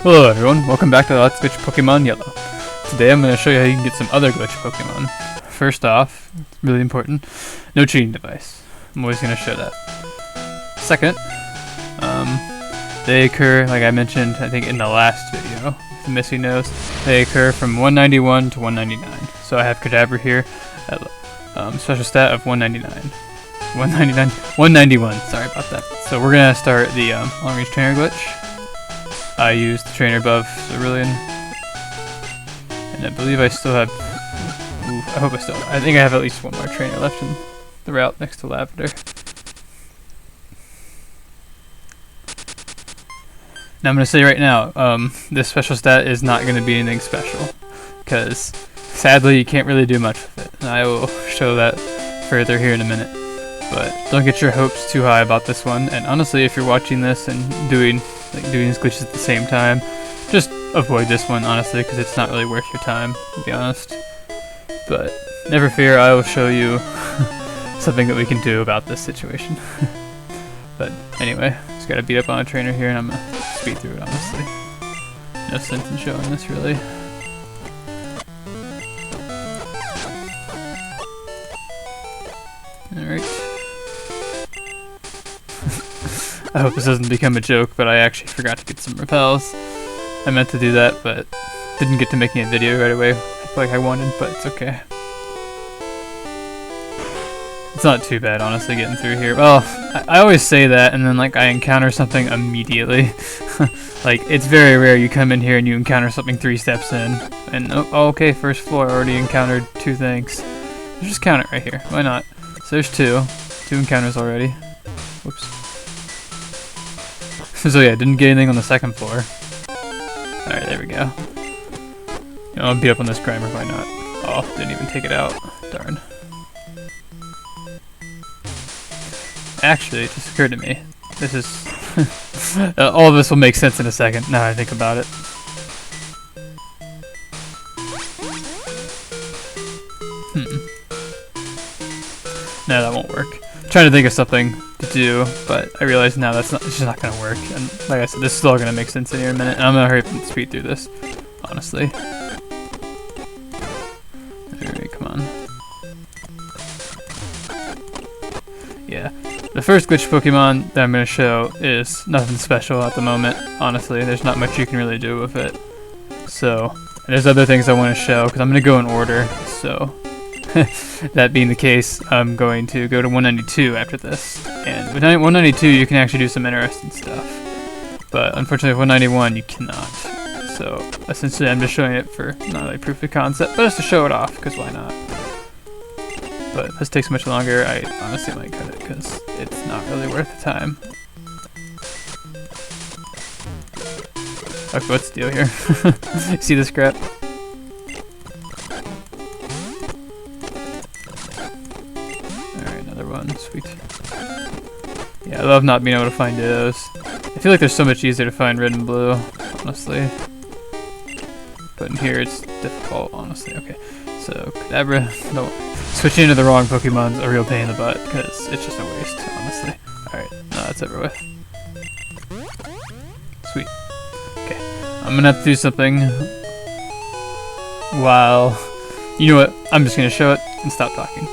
Hello everyone, welcome back to Let's Glitch Pokemon Yellow. Today I'm going to show you how you can get some other glitch Pokemon. First off, it's really important, no cheating device. I'm always going to show that. Second, they occur, like I mentioned, I think in the last video, the missingnos, they occur from 191 to 199. So I have Kadabra here at special stat of 199. 191, sorry about that. So we're going to start the long range trainer glitch. I used the trainer above Cerulean, and I believe I still have, I think I have at least one more trainer left in the route next to Lavender. Now I'm going to say right now, this special stat is not going to be anything special, because sadly you can't really do much with it, and I will show that further here in a minute. But don't get your hopes too high about this one, and honestly if you're watching this and doing these glitches at the same time, just avoid this one honestly, because it's not really worth your time, to be honest. But never fear, I will show you something that we can do about this situation. But anyway, just gotta beat up on a trainer here and I'm gonna speed through it honestly. No sense in showing this really. Alright. I hope this doesn't become a joke, but I actually forgot to get some repels. I meant to do that, but didn't get to making a video right away like I wanted, but it's okay. It's not too bad, honestly, getting through here. Well, I always say that, and then like I encounter something immediately. Like, it's very rare you come in here and you encounter something 3 steps in, and oh, okay, first floor, already encountered 2 things. Just count it right here, why not? So there's 2 encounters already. Whoops. So yeah, didn't get anything on the 2nd floor. Alright, there we go. You know, I'll beat up on this grimer, why not? Oh, didn't even take it out. Darn. Actually, it just occurred to me. This is... all of this will make sense in a second, now I think about it. No, that won't work. I'm trying to think of something to do, but I realize now it's just not gonna work. And like I said, this is all gonna make sense in here in a minute, and I'm gonna hurry up and speed through this, honestly. Alright, come on. Yeah. The first glitch Pokemon that I'm gonna show is nothing special at the moment, honestly. There's not much you can really do with it. So, and there's other things I want to show, because I'm gonna go in order, so... that being the case, I'm going to go to 192 after this. And with 192 you can actually do some interesting stuff. But unfortunately with 191 you cannot. So essentially I'm just showing it for not really proof of concept, but just to show it off, because why not? But if this takes much longer, I honestly might cut it, because it's not really worth the time. Okay, what's the deal here? See this crap? Sweet. Yeah, I love not being able to find those. I feel like they're so much easier to find red and blue, honestly. But in here it's difficult, honestly. Okay, so Kadabra, no. Switching into the wrong Pokemon's a real pain in the butt, because it's just a waste, honestly. Alright, no, that's over with. Sweet. Okay, I'm gonna have to do something while... You know what, I'm just gonna show it and stop talking.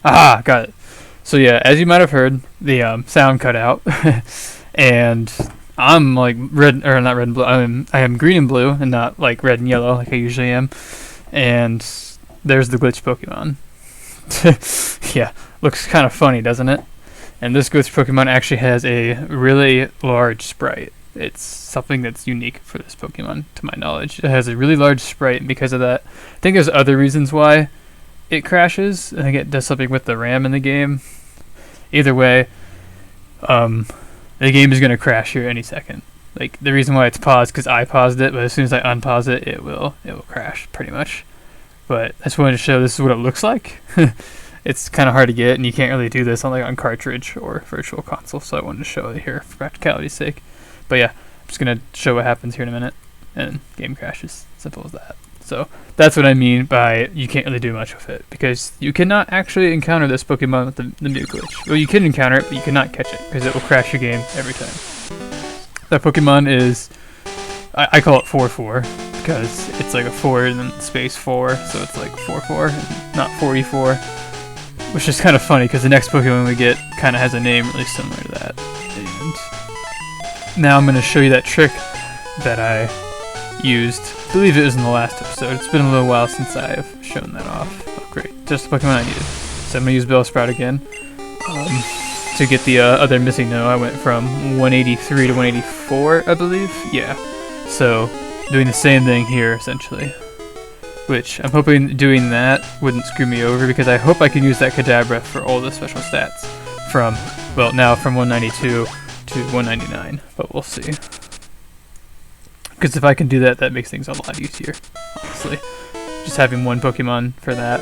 Ah, got it. So yeah, as you might have heard, the sound cut out, and I'm like red, or not red and blue. I am green and blue, and not like red and yellow like I usually am. And there's the glitch Pokemon. Yeah, looks kind of funny, doesn't it? And this glitch Pokemon actually has a really large sprite. It's something that's unique for this Pokemon, to my knowledge. It has a really large sprite, and because of that, I think there's other reasons why it crashes. I think it does something with the RAM in the game. Either way, the game is going to crash here any second. Like, the reason why it's paused, because I paused it, but as soon as I unpause it, it will crash, pretty much. But I just wanted to show this is what it looks like. It's kind of hard to get, and you can't really do this on cartridge or virtual console, so I wanted to show it here for practicality's sake. But yeah, I'm just going to show what happens here in a minute. and game crashes. Simple as that. So that's what I mean by you can't really do much with it, because you cannot actually encounter this Pokemon with the mute glitch. Well, you can encounter it, but you cannot catch it, because it will crash your game every time. That Pokemon is, I call it 4-4, because it's like a 4 and then space 4, so it's like 4-4, and not 44, which is kind of funny, because the next Pokemon we get kind of has a name really similar to that. And now I'm going to show you that trick that I used. I believe it was in the last episode. It's been a little while since I've shown that off. Oh great, just the Pokemon I needed. So I'm going to use Bellsprout again. To get the other missingno, I went from 183 to 184, I believe? Yeah. So, doing the same thing here, essentially. Which, I'm hoping doing that wouldn't screw me over, because I hope I can use that Kadabra for all the special stats. From, well, now from 192 to 199, but we'll see. Because if I can do that, that makes things a lot easier, honestly. Just having one Pokemon for that.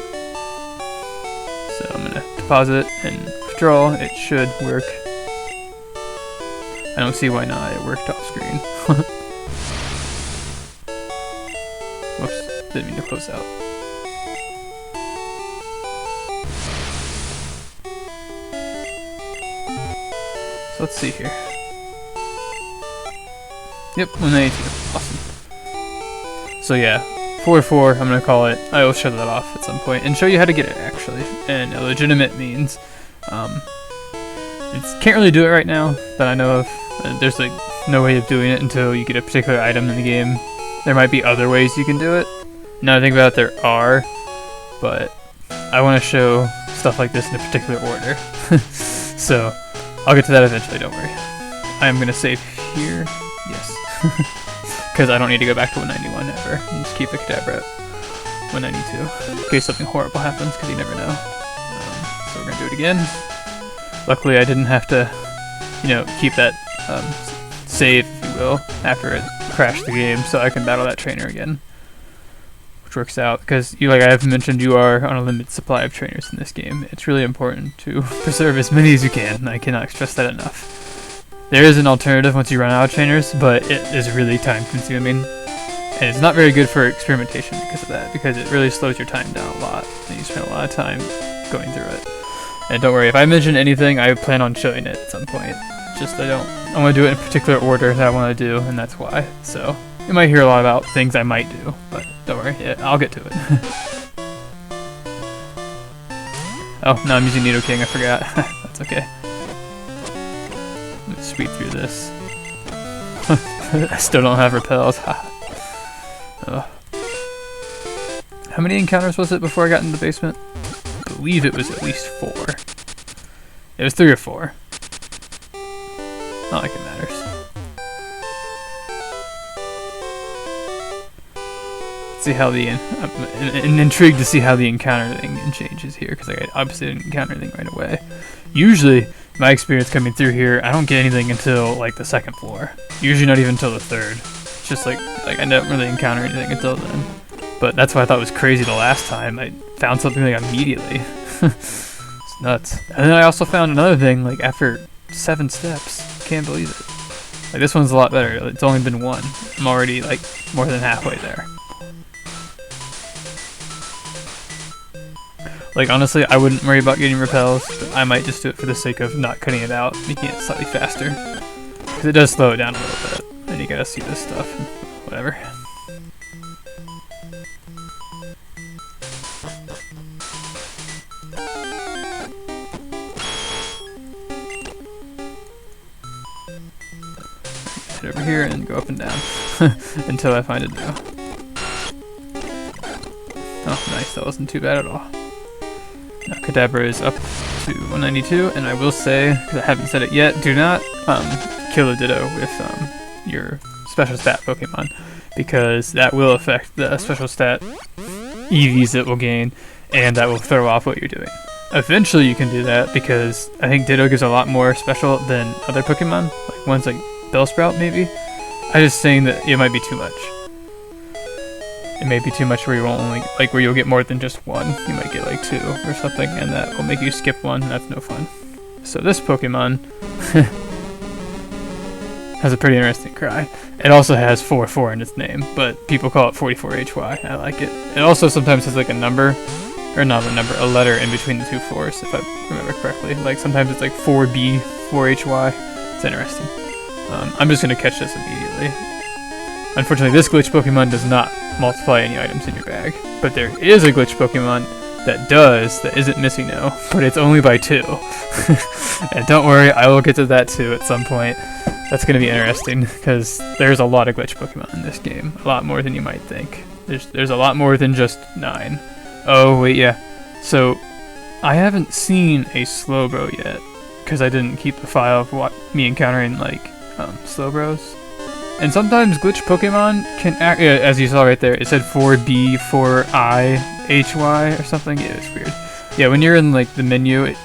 So I'm going to deposit and withdraw. It should work. I don't see why not. It worked off screen. Whoops, didn't mean to close out. So let's see here. Yep, 192. Awesome. So yeah, 4-4, I'm gonna call it. I will show that off at some point and show you how to get it actually, and a legitimate means. Can't really do it right now that I know of. There's like no way of doing it until you get a particular item in the game. There might be other ways you can do it. Now I think about it, there are, but I want to show stuff like this in a particular order. So I'll get to that eventually. Don't worry. I am gonna save here. Yes. Because I don't need to go back to 191 ever. And just keep the Kadabra at 192 in case something horrible happens, because you never know. So we're going to do it again. Luckily I didn't have to, you know, keep that save, if you will, after it crashed the game, so I can battle that trainer again. Which works out, because like I have mentioned, you are on a limited supply of trainers in this game. It's really important to preserve as many as you can, and I cannot stress that enough. There is an alternative once you run out of trainers, but it is really time consuming. And it's not very good for experimentation because of that, because it really slows your time down a lot, and you spend a lot of time going through it. And don't worry, if I mention anything, I plan on showing it at some point. Just I want to do it in a particular order that I want to do, and that's why. So, you might hear a lot about things I might do, but don't worry, yeah, I'll get to it. Oh, now I'm using Nidoking, I forgot. That's okay. Let's speed through this. I still don't have repels. How many encounters was it before I got into the basement? I believe it was at least 4. It was 3 or 4. Not like it matters. Let's see how the I'm intrigued to see how the encounter thing changes here, because I obviously didn't encounter anything right away. Usually, my experience coming through here, I don't get anything until like the 2nd floor. Usually not even until the 3rd. It's just like I don't really encounter anything until then. But that's why I thought it was crazy the last time. I found something like immediately. It's nuts. And then I also found another thing like after 7 steps. Can't believe it. Like this one's a lot better. It's only been 1. I'm already like more than halfway there. Like honestly, I wouldn't worry about getting repels, but I might just do it for the sake of not cutting it out, making it slightly faster. Because it does slow it down a little bit, and you gotta see this stuff, and whatever. Head over here and go up and down until I find a no. Oh, nice, that wasn't too bad at all. Now Kadabra is up to 192, and I will say, because I haven't said it yet, do not kill a Ditto with your special stat Pokemon, because that will affect the special stat EVs it will gain, and that will throw off what you're doing. Eventually you can do that, because I think Ditto gives a lot more special than other Pokemon, like ones like Bellsprout maybe. I'm just saying that it might be too much. It may be too much where you won't only, like where you'll get more than just 1. You might get like 2 or something, and that will make you skip 1, and that's no fun. So this Pokemon, has a pretty interesting cry. It also has 44 in its name, but people call it 44HY. I like it. It also sometimes has like a number, or not a number, a letter in between the two 4s, if I remember correctly. Like sometimes it's like 4B, 4HY. It's interesting. I'm just going to catch this immediately. Unfortunately, this glitch Pokemon does not multiply any items in your bag, but there is a glitch Pokemon that does, that isn't missingno, but it's only by 2. And don't worry, I will get to that too at some point. That's going to be interesting, because there's a lot of glitch Pokemon in this game. A lot more than you might think. There's a lot more than just 9. Oh, wait, yeah. So, I haven't seen a Slowbro yet, because I didn't keep the file of what me encountering, like, Slowbros. And sometimes glitch Pokemon can act, yeah, as you saw right there, it said 4B, 4I, HY, or something. Yeah, it's weird. Yeah, when you're in, like, the menu, it...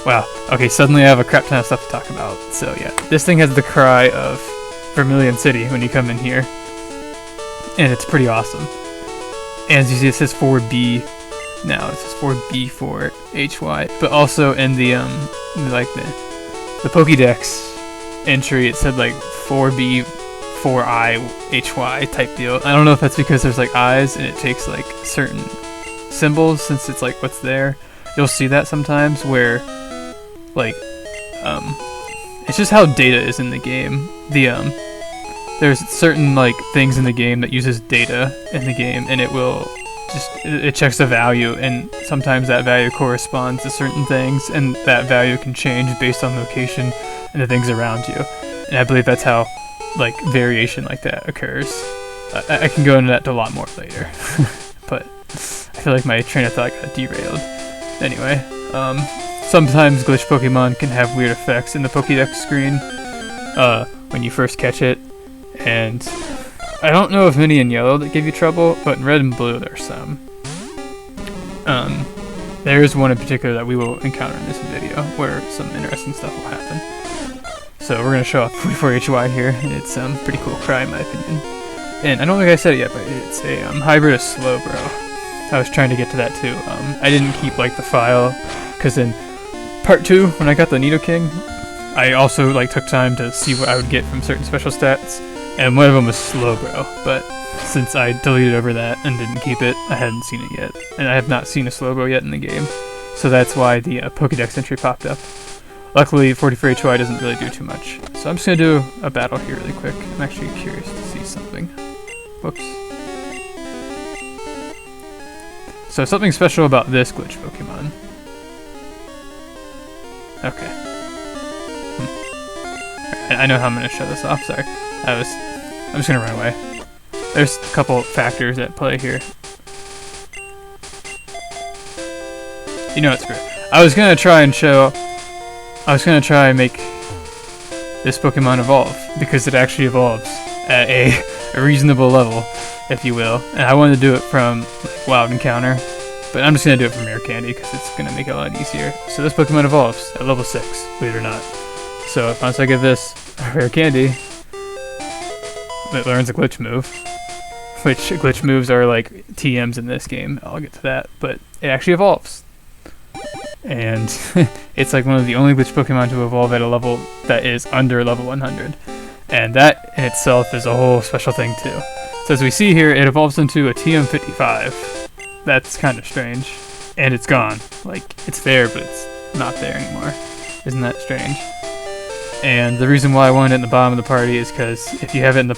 Wow. Okay, suddenly I have a crap ton of stuff to talk about. So, yeah. This thing has the cry of Vermilion City when you come in here. And it's pretty awesome. And as you see, it says 4B. Now, it says 4B, 4HY. But also in the, like, the Pokédex entry, it said, like, 4B, 4I, HY type deal. I don't know if that's because there's, like, eyes and it takes, like, certain symbols since it's, like, what's there. You'll see that sometimes where, like, it's just how data is in the game. There's certain, like, things in the game that uses data in the game, and it will just, it checks a value, and sometimes that value corresponds to certain things, and that value can change based on location and the things around you. And I believe that's how, like, variation like that occurs. I can go into that a lot more later, but I feel like my train of thought got derailed. Anyway, sometimes glitch Pokemon can have weird effects in the Pokédex screen when you first catch it, and I don't know of many in yellow that give you trouble, but in red and blue there's some. There's one in particular that we will encounter in this video where some interesting stuff will happen. So we're going to show off 44HY here, and it's pretty cool cry in my opinion. And I don't think I said it yet, but it's a hybrid of Slowbro. I was trying to get to that too. I didn't keep like the file, because in part 2, when I got the Nidoking, I also like took time to see what I would get from certain special stats, and one of them was Slowbro, but since I deleted over that and didn't keep it, I hadn't seen it yet. And I have not seen a Slowbro yet in the game, so that's why the Pokédex entry popped up. Luckily, 44HY doesn't really do too much, so I'm just going to do a battle here really quick. I'm actually curious to see something. Whoops. So something special about this glitch Pokemon. Okay. I know how I'm going to show this off, sorry. I'm just going to run away. There's a couple factors at play here. You know it's great. I was going to try and make this Pokemon evolve, because it actually evolves at a reasonable level, if you will. And I wanted to do it from like, Wild Encounter, but I'm just going to do it from Rare Candy, because it's going to make it a lot easier. So this Pokemon evolves at level 6, believe it or not. So once I give this Rare Candy, it learns a glitch move, which glitch moves are like TMs in this game. I'll get to that, but it actually evolves. And it's like one of the only glitch Pokemon to evolve at a level that is under level 100. And that in itself is a whole special thing too. So as we see here, it evolves into a TM55. That's kind of strange. And it's gone. Like, it's there, but it's not there anymore. Isn't that strange? And the reason why I wanted it in the bottom of the party is because if you have it in the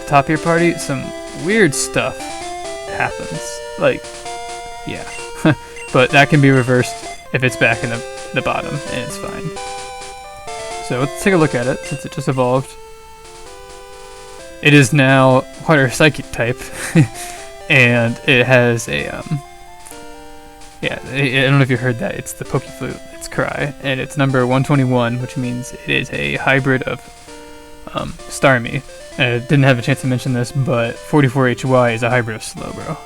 top of your party, some weird stuff happens. Like, yeah. But that can be reversed if it's back in the bottom, and it's fine. So let's take a look at it, since it just evolved. It is now Water Psychic type, and it has a, yeah, I don't know if you heard that, it's the Pokeflute, its cry, and it's number 121, which means it is a hybrid of Starmie. I didn't have a chance to mention this, but 44HY is a hybrid of Slowbro.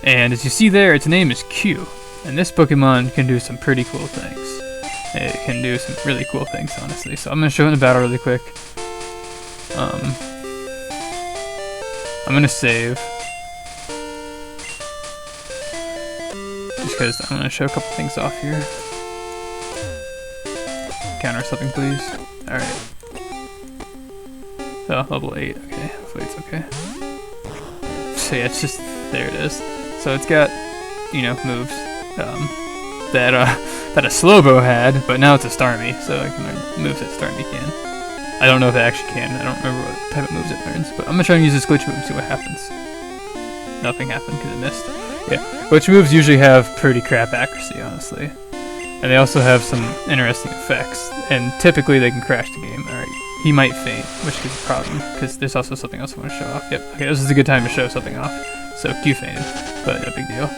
And as you see there, its name is Q. And this Pokemon can do some pretty cool things. It can do some really cool things, honestly. So I'm going to show it in the battle really quick. I'm going to save. Just because I'm going to show a couple things off here. Counter something, please. Alright. So, level 8. Okay, hopefully it's okay. So yeah, it's just, there it is. So it's got, you know, moves that a Slowbo had, but now it's a Starmie, so I can learn moves that Starmie can. I don't know if it actually can. I don't remember what type of moves it learns, but I'm gonna try and use this glitch move and see what happens. Nothing happened because it missed. Yeah, glitch moves usually have pretty crap accuracy, honestly. And they also have some interesting effects, and typically they can crash the game. Alright, he might faint, which is a problem, because there's also something else I want to show off. Yep, okay, this is a good time to show something off. So, Q fainted, but no big deal.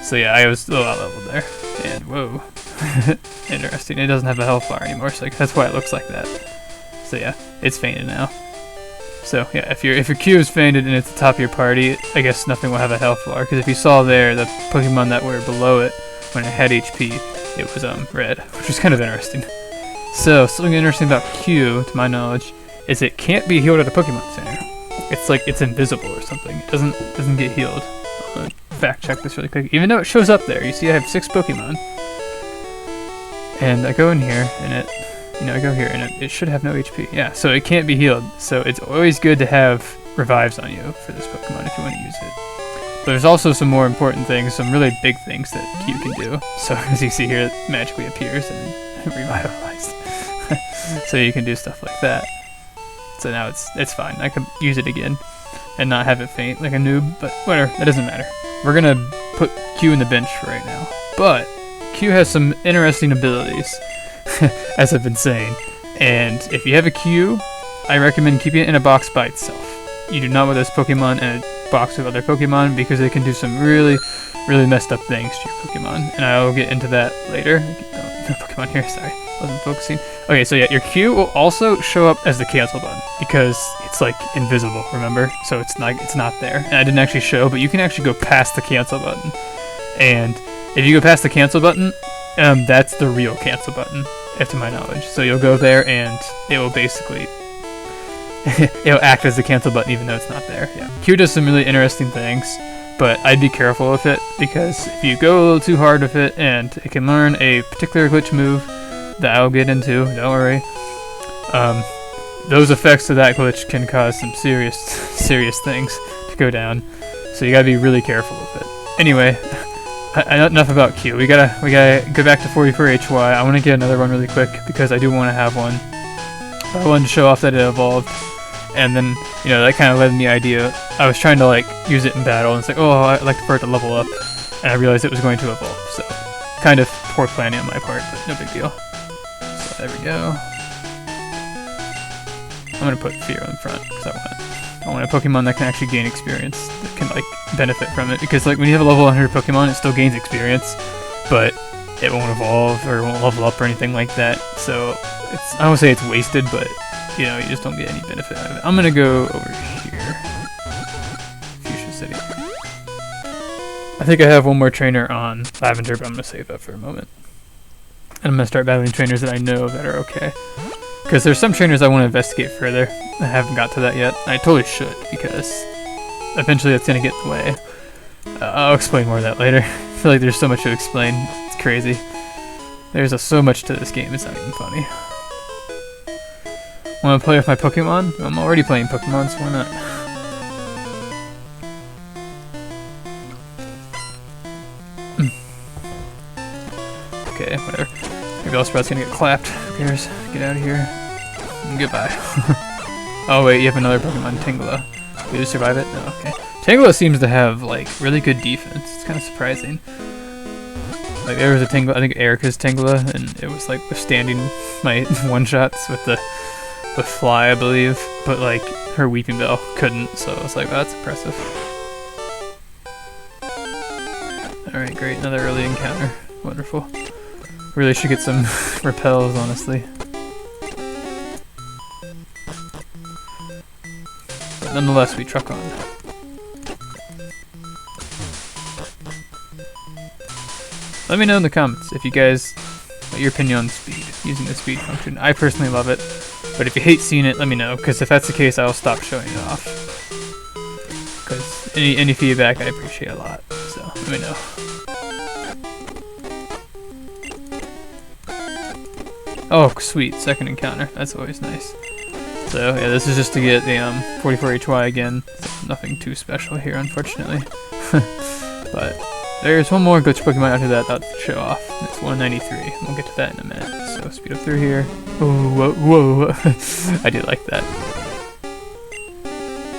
So yeah, I was a little out-leveled there. And whoa. Interesting, it doesn't have a health bar anymore, so that's why it looks like that. So yeah, it's fainted now. So yeah, if your Q is fainted and it's the top of your party, I guess nothing will have a health bar, because if you saw there, the Pokemon that were below it, when it had HP, it was red, which was kind of interesting. So, something interesting about Q, to my knowledge, is it can't be healed at a Pokemon Center. It's like it's invisible or something. It doesn't get healed. I'll fact check this really quick. Even though it shows up there, you see I have 6 Pokemon. And I go in here, and I go here, and it should have no HP. Yeah, so it can't be healed. So it's always good to have revives on you for this Pokemon if you want to use it. But there's also some more important things, some really big things that Q can do. So as you see here, it magically appears and revitalized. So you can do stuff like that. So now it's fine. I can use it again and not have it faint like a noob, but whatever, that doesn't matter. We're gonna put Q in the bench for right now. But Q has some interesting abilities, as I've been saying. And if you have a Q, I recommend keeping it in a box by itself. You do not want this Pokemon in a box with other Pokemon because they can do some really messed up things to your Pokemon, and I'll get into that later. No Pokemon here, sorry, wasn't focusing. Okay, so yeah, your Q will also show up as the cancel button because it's like invisible, remember? So it's not there. And I didn't actually show, but you can actually go past the cancel button. And if you go past the cancel button, that's the real cancel button, to my knowledge. So you'll go there and it will basically it'll act as the cancel button even though it's not there. Yeah. Q does some really interesting things, but I'd be careful with it because if you go a little too hard with it, and it can learn a particular glitch move that I'll get into, don't worry. Those effects of that glitch can cause some serious things to go down, so you gotta be really careful with it. Anyway, enough about Q. We gotta go back to 44HY. I want to get another one really quick because I do want to have one. I wanted to show off that it evolved, and then, you know, that kind of led me the idea. I was trying to, like, use it in battle, and it's like, oh, I'd like for it to level up, and I realized it was going to evolve, so kind of poor planning on my part, but no big deal. So there we go. I'm going to put Fear in front, because I want a Pokemon that can actually gain experience, that can, like, benefit from it, because, like, when you have a level 100 Pokemon, it still gains experience, but it won't evolve, or it won't level up, or anything like that, so I don't say it's wasted, but, you know, you just don't get any benefit out of it. I'm gonna go over here. Fuchsia City. I think I have one more trainer on Lavender, but I'm gonna save that for a moment. And I'm gonna start battling trainers that I know that are okay. Because there's some trainers I want to investigate further. I haven't got to that yet. I totally should, because eventually that's gonna get in the way. I'll explain more of that later. I feel like there's so much to explain. It's crazy. There's so much to this game, it's not even funny. Want to play with my Pokemon? I'm already playing Pokemon, so why not? Okay, whatever. Maybe Bellsprout's gonna get clapped. Who cares? Get out of here. And goodbye. Oh wait, you have another Pokemon, Tangela. Did you survive it? No, okay. Tangela seems to have, like, really good defense. It's kind of surprising. Like, there was a Tangela, I think Erica's Tangela, and it was, like, withstanding my one-shots with Fly, I believe, but, like, her Weeping Bell couldn't, so I was like, well, that's impressive. Alright, great, another early encounter. Wonderful. Really should get some repels, honestly. But nonetheless, we truck on. Let me know in the comments if you guys, what your opinion on speed, using the speed function. I personally love it, but if you hate seeing it, let me know, because if that's the case, I'll stop showing it off. Because any feedback I appreciate a lot, so let me know. Oh, sweet, second encounter. That's always nice. So yeah, this is just to get the 44HY again. Nothing too special here, unfortunately. But there's one more glitch Pokemon after that to show off. It's 193. We'll get to that in a minute. So speed up through here. Oh, whoa, whoa. I do like that.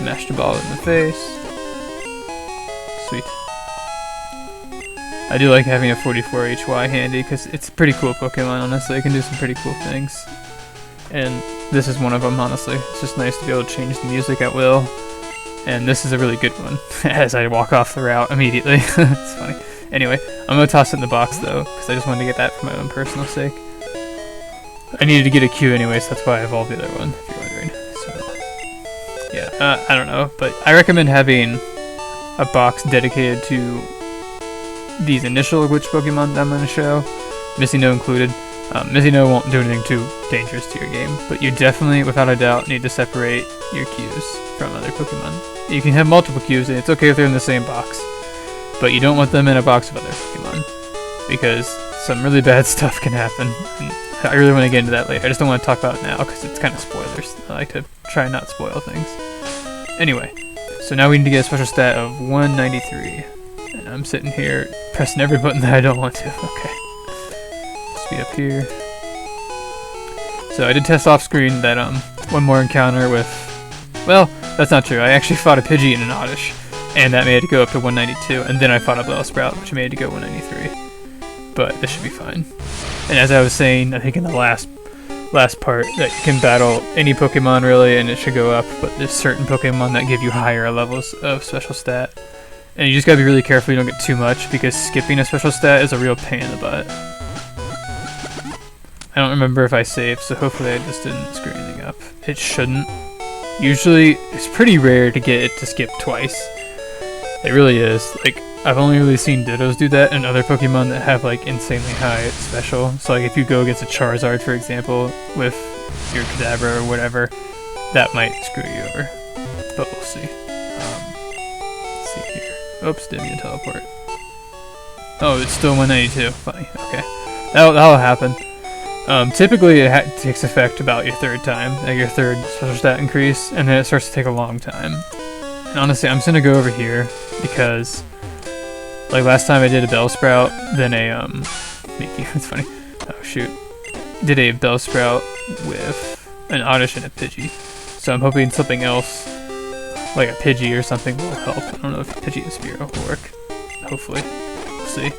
Mash the ball in the face. Sweet. I do like having a 44HY handy because it's a pretty cool Pokemon, honestly. It can do some pretty cool things. And this is one of them, honestly. It's just nice to be able to change the music at will. And this is a really good one, as I walk off the route immediately. It's funny. Anyway, I'm going to toss it in the box, though, because I just wanted to get that for my own personal sake. I needed to get a Q anyway, so that's why I evolved the other one, if you're wondering. So, yeah, I don't know, but I recommend having a box dedicated to these initial glitch Pokemon that I'm going to show, missingno included. Missingno won't do anything too dangerous to your game, but you definitely, without a doubt, need to separate your Qs from other Pokemon. You can have multiple Qs, and it's okay if they're in the same box, but you don't want them in a box of other Pokemon, because some really bad stuff can happen. And I really want to get into that later. I just don't want to talk about it now, because it's kind of spoilers. I like to try and not spoil things. Anyway, so now we need to get a special stat of 193, and I'm sitting here pressing every button that I don't want to. Okay. Speed up here. So I did test off screen that one more encounter with, well, that's not true. I actually fought a Pidgey and an Oddish, and that made it go up to 192, and then I fought a Bellsprout, which made it go 193. But this should be fine. And as I was saying, I think in the last part, that you can battle any Pokemon really, and it should go up, but there's certain Pokemon that give you higher levels of special stat. And you just gotta be really careful you don't get too much, because skipping a special stat is a real pain in the butt. I don't remember if I saved, so hopefully I just didn't screw anything up. It shouldn't. Usually, it's pretty rare to get it to skip twice. It really is. Like, I've only really seen Dittos do that and other Pokemon that have, like, insanely high special. So, like, if you go against a Charizard, for example, with your Kadabra or whatever, that might screw you over. But we'll see. Let's see here. Oops, didn't mean to teleport. Oh, it's still 192. Funny. Okay. That'll happen. Typically it takes effect about your third time, like your third special stat increase, and then it starts to take a long time. And honestly, I'm just gonna go over here, because, like last time I did a Bellsprout, then a, Mickey, that's funny, oh shoot, did a Bellsprout with an Oddish and a Pidgey. So I'm hoping something else, like a Pidgey or something, will help. I don't know if Pidgey and Spearow will work, hopefully, we'll see.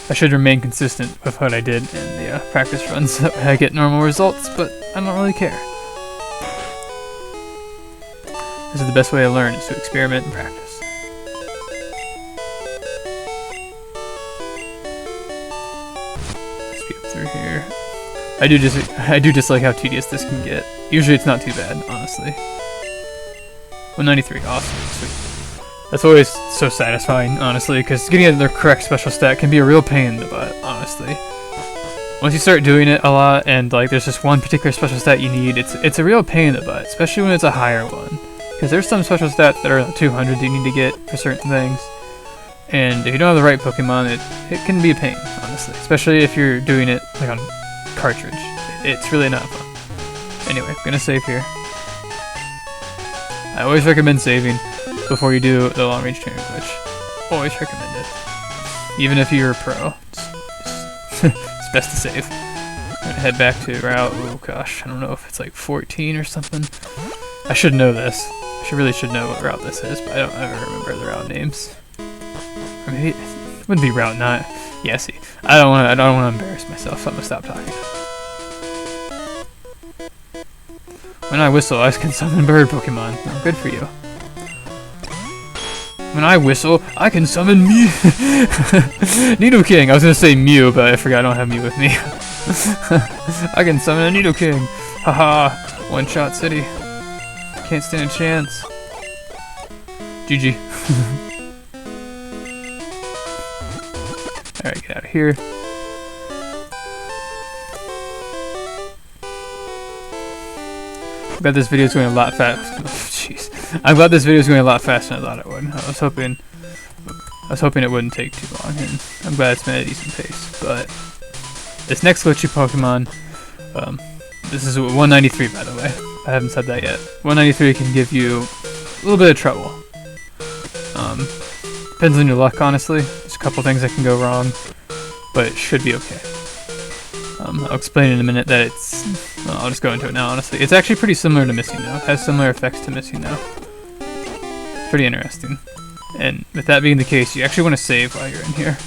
I should remain consistent with what I did in the practice runs so that I get normal results, but I don't really care. This is the best way to learn, is to experiment and practice. Speed up through here. I do dislike how tedious this can get. Usually it's not too bad, honestly. 193, awesome, sweet. That's always so satisfying, honestly, because getting the correct special stat can be a real pain in the butt, honestly. Once you start doing it a lot, and like there's just one particular special stat you need, it's a real pain in the butt, especially when it's a higher one. Because there's some special stats that are 200 that you need to get for certain things, and if you don't have the right Pokemon, it can be a pain, honestly. Especially if you're doing it like on cartridge. It's really not fun. Anyway, I'm gonna save here. I always recommend saving before you do the long range trainer glitch. Always recommend it. Even if you're a pro. It's best to save. I'm gonna head back to route, oh gosh, I don't know if it's like 14 or something. I should know this. I really should know what route this is, but I don't ever remember the route names. Or maybe it wouldn't be route 9. Yeah, see. I don't wanna embarrass myself, so I'm gonna stop talking. When I whistle, I can summon bird Pokemon. Oh, good for you. When I whistle, I can summon Mew. Nidoking. I was gonna say Mew, but I forgot I don't have Mew with me. I can summon a Nidoking. Haha. One-shot city. Can't stand a chance. GG. Alright, get out of here. I bet this video is going a lot fast. Jeez. I'm glad this video is going a lot faster than I thought it would. I was hoping it wouldn't take too long, and I'm glad it's been at a decent pace. But This next glitchy Pokemon, this is 193 by the way. I haven't said that yet. 193 can give you a little bit of trouble. Depends on your luck, honestly. There's a couple things that can go wrong, but it should be okay. I'll explain in a minute that it's... Well, I'll just go into it now, honestly. It's actually pretty similar to missingno. It has similar effects to missingno. Pretty interesting. And with that being the case, you actually want to save while you're in here.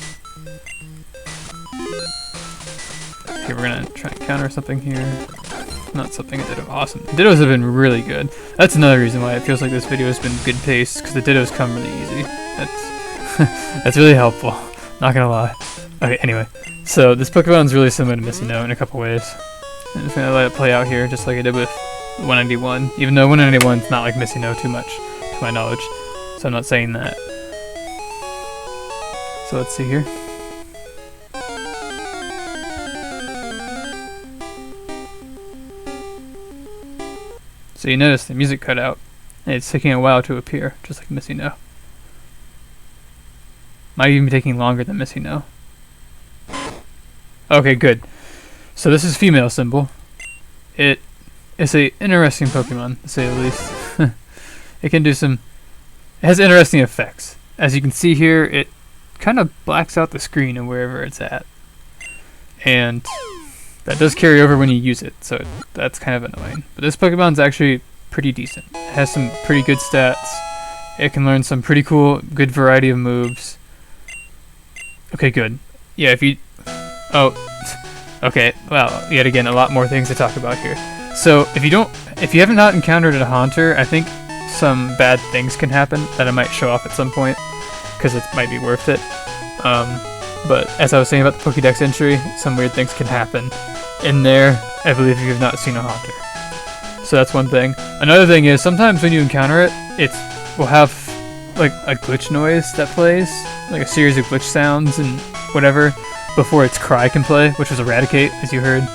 Okay, we're gonna try and counter something here. Not something a Ditto. Awesome. The Dittos have been really good. That's another reason why it feels like this video has been good pace, because the Dittos come really easy. That's that's really helpful. Not gonna lie. Okay, anyway. So this Pokemon's really similar to missingno in a couple ways. I'm just gonna let it play out here, just like I did with 191. Even though 191's not like missingno too much, to my knowledge. So I'm not saying that. So let's see here. So you notice the music cut out, and it's taking a while to appear, just like missingno. Might even be taking longer than missingno. Okay, good. So this is female symbol. It is a interesting Pokemon, to say the least. It can do some... It has interesting effects. As you can see here, it kind of blacks out the screen of wherever it's at. And that does carry over when you use it, so that's kind of annoying. But this Pokemon's actually pretty decent. It has some pretty good stats. It can learn some pretty cool, good variety of moves. Okay, good. Yeah, if you... Oh, okay, well, yet again, a lot more things to talk about here. So, if you have not encountered a Haunter, I think some bad things can happen that I might show off at some point, because it might be worth it. But as I was saying about the Pokédex entry, some weird things can happen in there, I believe, if you have not seen a Haunter. So that's one thing. Another thing is, sometimes when you encounter it, it will have like a glitch noise that plays, like a series of glitch sounds and whatever, before its cry can play, which was Eradicate, as you heard,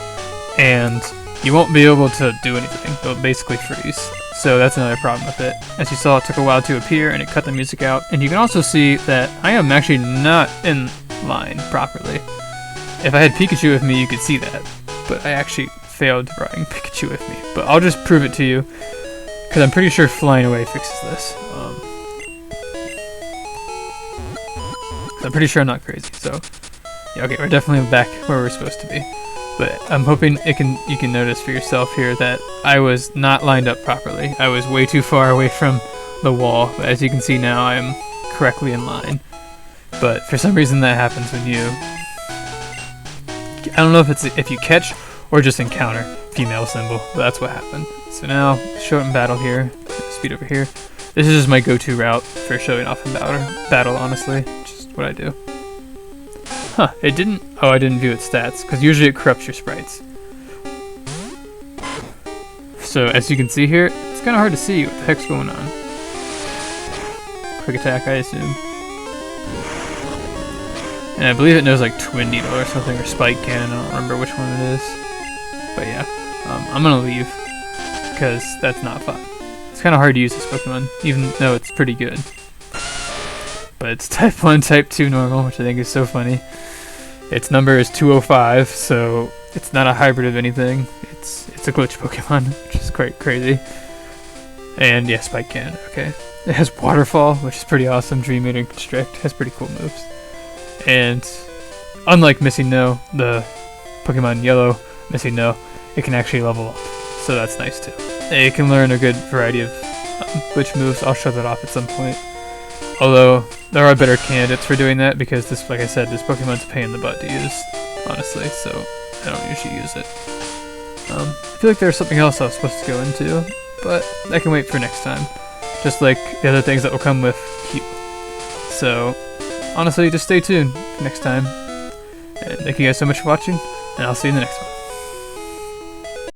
and you won't be able to do anything. It'll basically freeze. So that's another problem with it. As you saw, it took a while to appear, and it cut the music out. And you can also see that I am actually not in line properly. If I had Pikachu with me, you could see that, but I actually failed to bring Pikachu with me. But I'll just prove it to you, because I'm pretty sure flying away fixes this. I'm pretty sure I'm not crazy, so... Yeah, okay, we're definitely back where we're supposed to be. But I'm hoping you can notice for yourself here that I was not lined up properly. I was way too far away from the wall, but as you can see now, I am correctly in line. But for some reason that happens when you... I don't know if it's if you catch or just encounter female symbol, but that's what happened. So now, show it in battle here. Speed over here. This is just my go-to route for showing off in battle, honestly. Just what I do. Huh, it didn't... Oh, I didn't view its stats, because usually it corrupts your sprites. So, as you can see here, it's kind of hard to see what the heck's going on. Quick attack, I assume. And I believe it knows like Twin Needle or something, or Spike Cannon, I don't remember which one it is. But yeah, I'm gonna leave, because that's not fun. It's kind of hard to use this Pokemon, even though it's pretty good. But it's type 1, type 2 normal, which I think is so funny. Its number is 205, so it's not a hybrid of anything. It's a glitch Pokemon, which is quite crazy. And yeah, Spike Cannon, okay. It has Waterfall, which is pretty awesome. Dream Eater and Constrict has pretty cool moves. And unlike missingno, the Pokemon Yellow missingno, it can actually level up. So that's nice too. It can learn a good variety of glitch moves. I'll show that off at some point. Although, there are better candidates for doing that, because this, like I said, this Pokemon's a pain in the butt to use, honestly, so I don't usually use it. I feel like there's something else I was supposed to go into, but that can wait for next time. Just like the other things that will come with Q. So, honestly, just stay tuned for next time. And thank you guys so much for watching, and I'll see you in the next one.